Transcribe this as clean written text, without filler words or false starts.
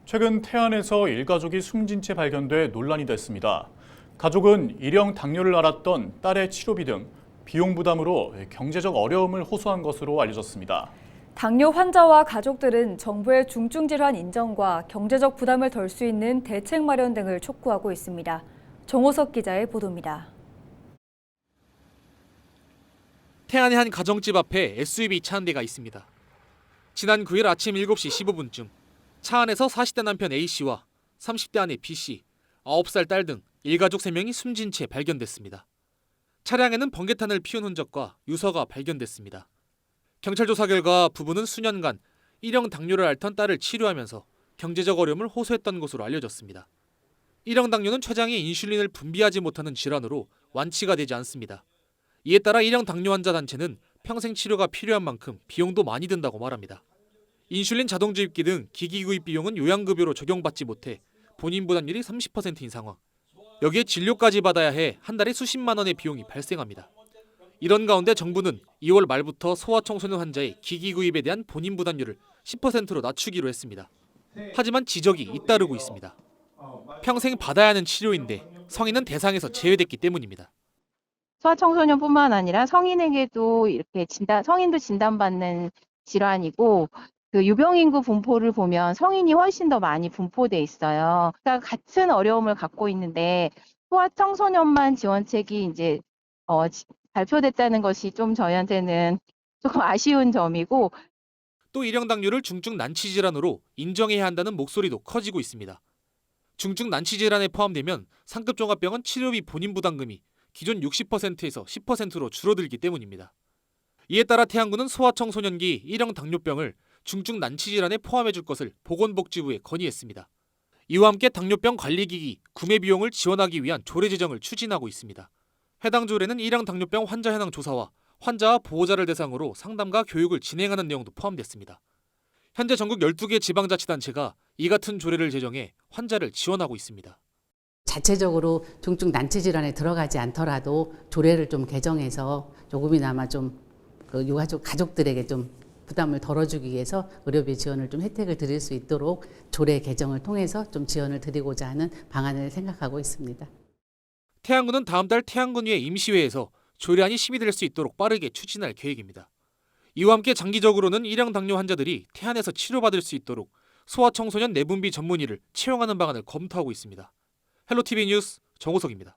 최근 태안에서 일가족이 숨진 채 발견돼 논란이 됐습니다. 가족은 일형 당뇨를 앓았던 딸의 치료비 등 비용 부담으로 경제적 어려움을 호소한 것으로 알려졌습니다. 당뇨 환자와 가족들은 정부의 중증 질환 인정과 경제적 부담을 덜 수 있는 대책 마련 등을 촉구하고 있습니다. 정호석 기자의 보도입니다. 태안의 한 가정집 앞에 SUV 차 한 대가 있습니다. 지난 9일 아침 7시 15분쯤 차 안에서 40대 남편 A씨와 30대 아내 B씨, 9살 딸 등 일가족 3명이 숨진 채 발견됐습니다. 차량에는 번개탄을 피운 흔적과 유서가 발견됐습니다. 경찰 조사 결과 부부는 수년간 일형 당뇨를 앓던 딸을 치료하면서 경제적 어려움을 호소했던 것으로 알려졌습니다. 일형 당뇨는 췌장이 인슐린을 분비하지 못하는 질환으로 완치가 되지 않습니다. 이에 따라 일형 당뇨 환자 단체는 평생 치료가 필요한 만큼 비용도 많이 든다고 말합니다. 인슐린 자동 주입기 등 기기 구입 비용은 요양급여로 적용받지 못해 본인 부담률이 30%인 상황. 여기에 진료까지 받아야 해 한 달에 수십만 원의 비용이 발생합니다. 이런 가운데 정부는 2월 말부터 소아청소년 환자의 기기 구입에 대한 본인 부담률을 10%로 낮추기로 했습니다. 하지만 지적이 잇따르고 있습니다. 평생 받아야 하는 치료인데 성인은 대상에서 제외됐기 때문입니다. 소아청소년뿐만 아니라 성인에게도 이렇게 성인도 진단받는 질환이고, 그 유병인구 분포를 보면 성인이 훨씬 더 많이 분포돼 있어요. 그러니까 같은 어려움을 갖고 있는데 소아청소년만 지원책이 이제 발표됐다는 것이 좀 저희한테는 조금 아쉬운 점이고, 또 일형 당뇨를 중증 난치 질환으로 인정해야 한다는 목소리도 커지고 있습니다. 중증 난치 질환에 포함되면 상급 종합병원 치료비 본인 부담금이 기존 60%에서 10%로 줄어들기 때문입니다. 이에 따라 태안군은 소아청소년기 일형 당뇨병을 중증 난치 질환에 포함해 줄 것을 보건복지부에 건의했습니다. 이와 함께 당뇨병 관리기기 구매 비용을 지원하기 위한 조례 제정을 추진하고 있습니다. 해당 조례는 일형 당뇨병 환자 현황 조사와 환자와 보호자를 대상으로 상담과 교육을 진행하는 내용도 포함됐습니다. 현재 전국 12개 지방자치단체가 이 같은 조례를 제정해 환자를 지원하고 있습니다. 자체적으로 중증 난치 질환에 들어가지 않더라도 조례를 좀 개정해서 조금이나마 좀 그 유가족 가족들에게 좀 부담을 덜어주기 위해서 의료비 지원을 좀 혜택을 드릴 수 있도록 조례 개정을 통해서 좀 지원을 드리고자 하는 방안을 생각하고 있습니다. 태안군은 다음 달 태안군위의 임시회에서 조례안이 심의될 수 있도록 빠르게 추진할 계획입니다. 이와 함께 장기적으로는 일형 당뇨 환자들이 태안에서 치료받을 수 있도록 소아청소년 내분비 전문의를 채용하는 방안을 검토하고 있습니다. 헬로티비 뉴스 정호석입니다.